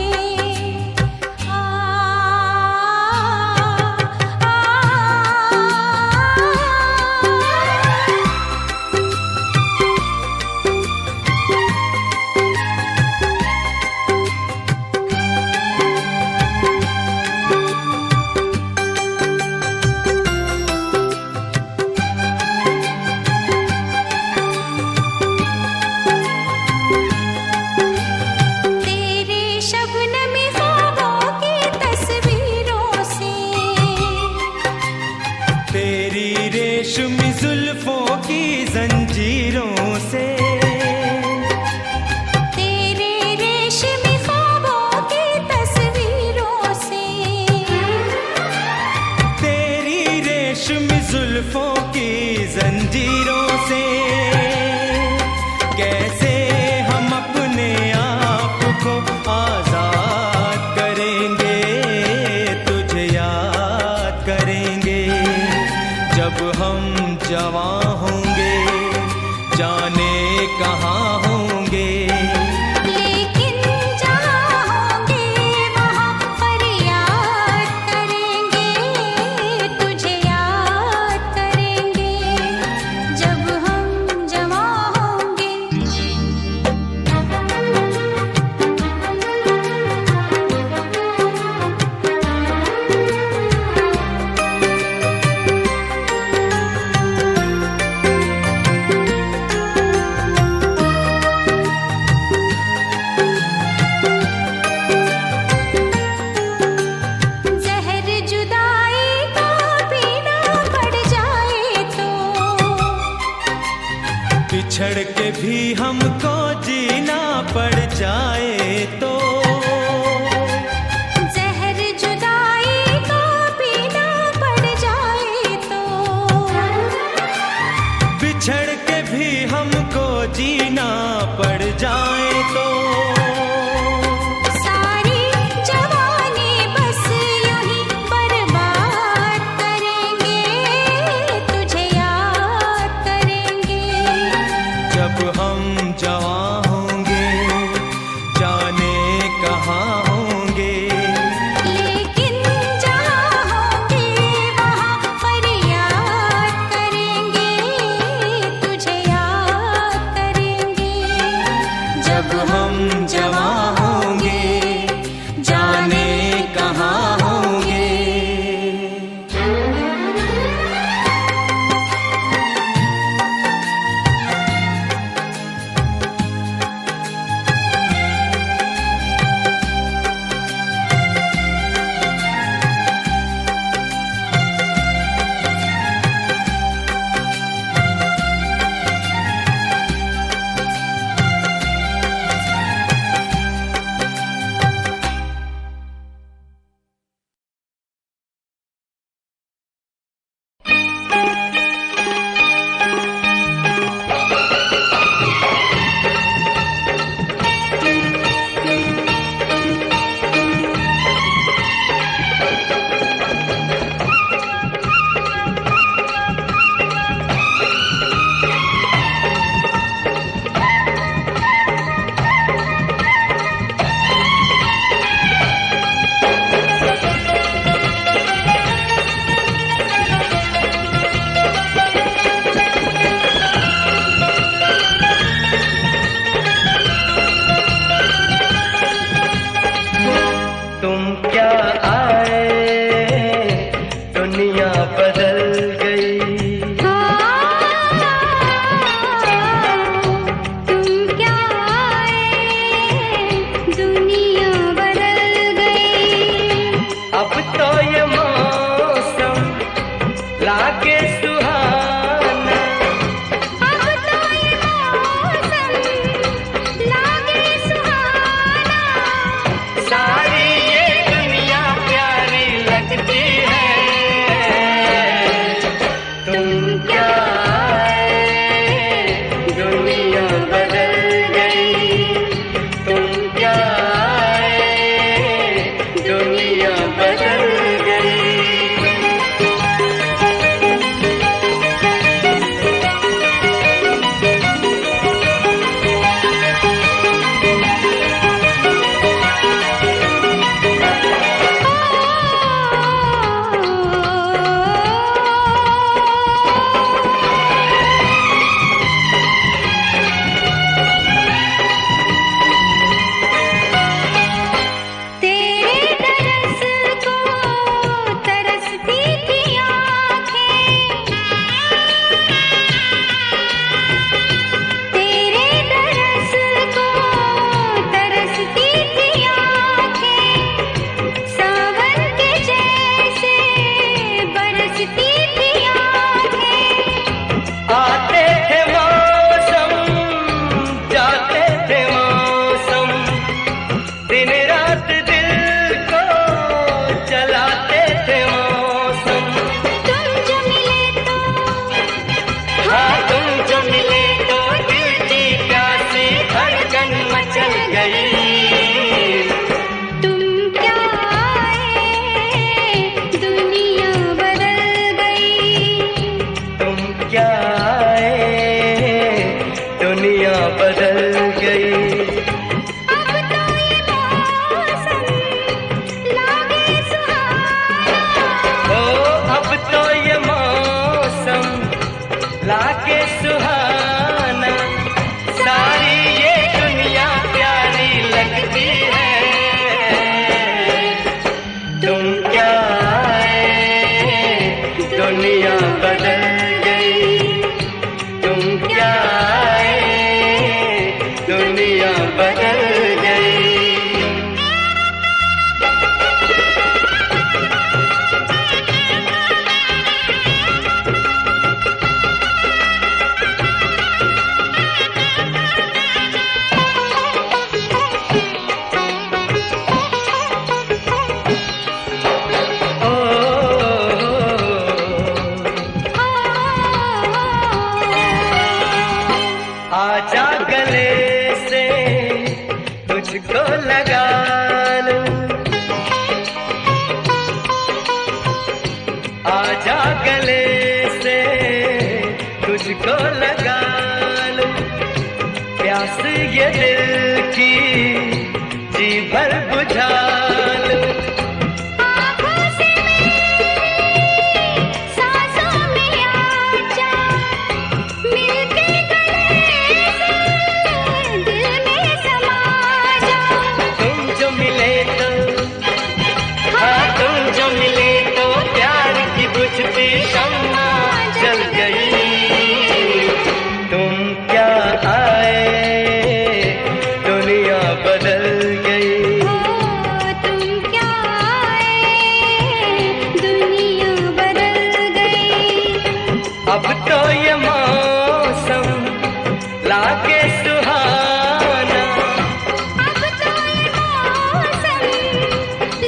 तेरे शबनमी ख्वाबों की तस्वीरों से, तेरी रेशमी जुल्फों की जंजीरों से, तेरे रेशमी ख्वाबों की तस्वीरों से, तेरी रेशमी जुल्फों की जंजीरों से। कैसे हम अपने आप को आजाद करेंगे, तुझे याद करेंगे। जब हम जवां होंगे जाने कहाँ होंगे, लेकिन जहाँ होंगे वहाँ पर याद करेंगे, तुझे याद करेंगे। जब हम जमा होंगे जहर जुदाई का पीना पड़ जाए तो, बिछड़ के भी हमको जीना पड़ जाए तो। जहर जुदाई का पीना पड़ जाए तो, बिछड़ के भी हमको जीना पड़ जाए तो। सारी जवानी बस यूं ही बर्बाद करेंगे, तुझे याद करेंगे। जब हम जवां होंगे जाने कहाँ होंगे, लेकिन जहाँ होंगे वहाँ पर याद करेंगे, तुझे याद करेंगे। लाके सुहाना, सारी ये दुनिया प्यारी लगती है। तुम क्या आए दुनिया बदल गई, तुम क्या आए दुनिया बदल गई। आजा गले से तुझको लगा लूं, आजा गले से तुझको लगा लूं, प्यास ये दिल की जी भर बुझा लूं। जल गई तुम क्या आए दुनिया बदल गई, तुम क्या आए दुनिया बदल गई। अब तो ये मौसम लाके सुहाना, अब तो ये मौसम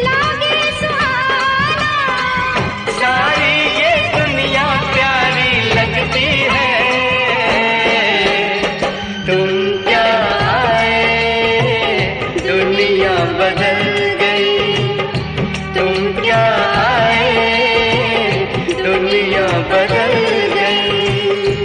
लागे सुहाना, सारी ये दुनिया प्यारी लगती है। तुम क्या आए दुनिया बदल गई, तुम क्या आए दुनिया बदल गई।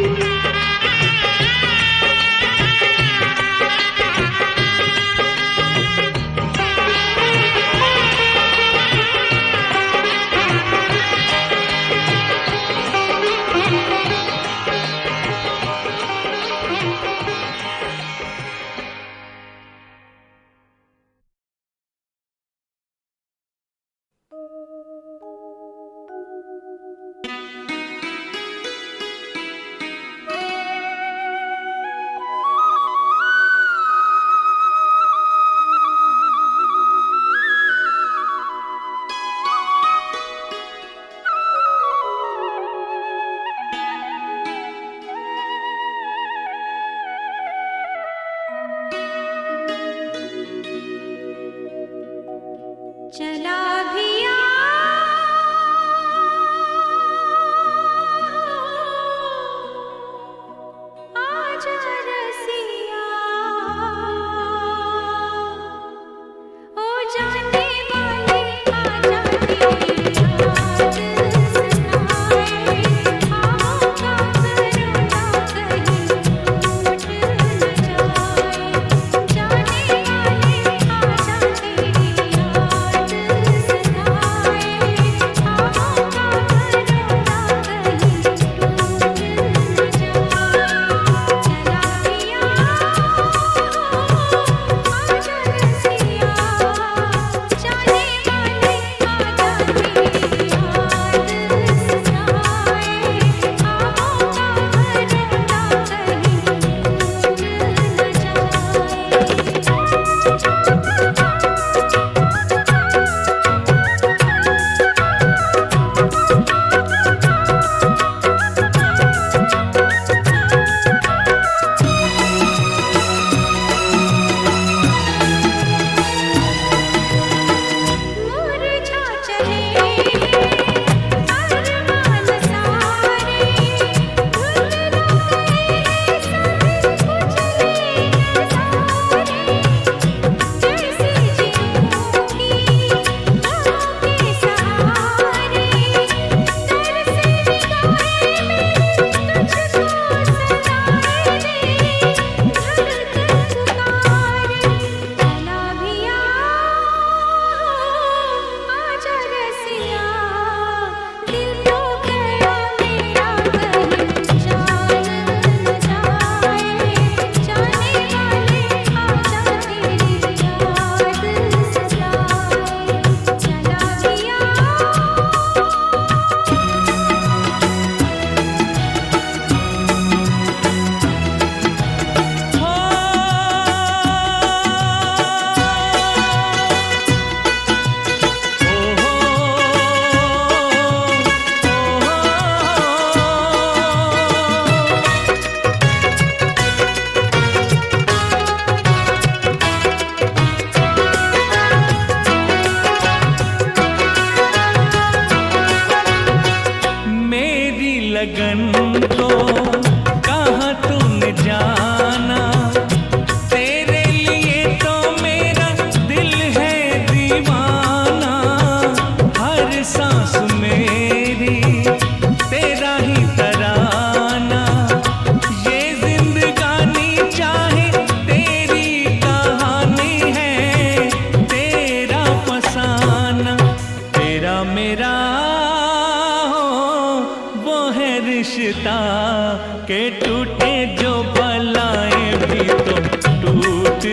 के टूटे जो बलाएं भी तो टूट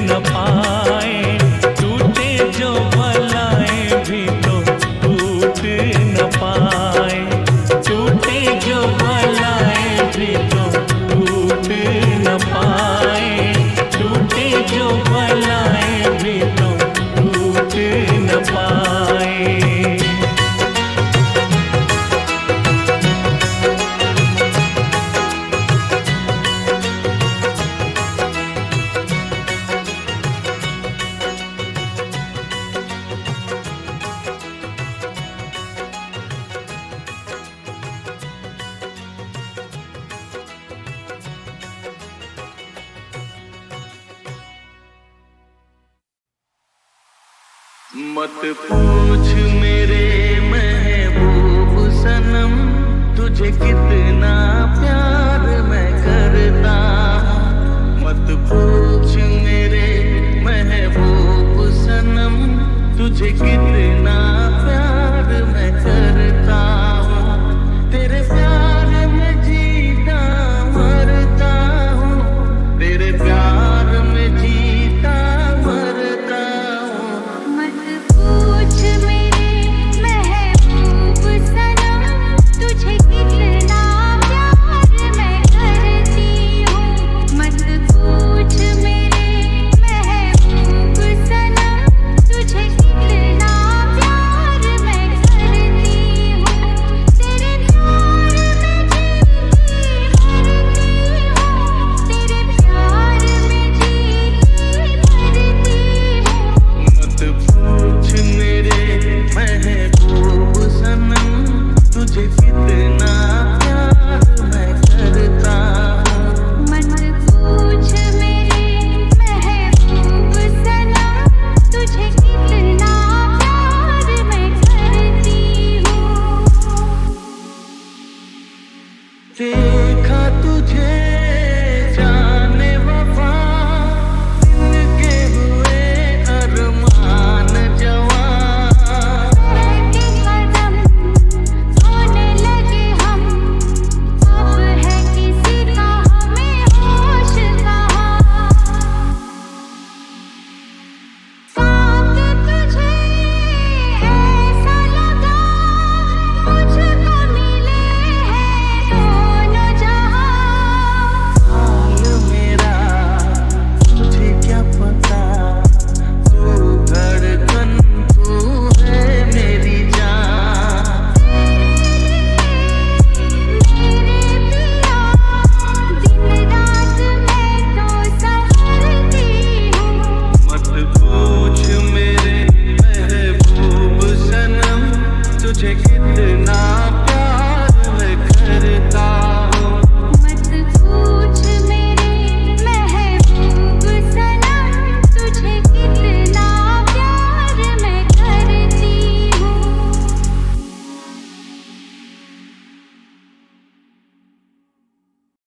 न पाए, टूटे जो बलाएं भी तो टूट न पाए, टूटे जो बलाएं भी तो टूट न पाए, टूटे जो बलाएं भी तो टूट न पाए। मत पूछ मेरे महबूब सनम तुझे कितना प्यार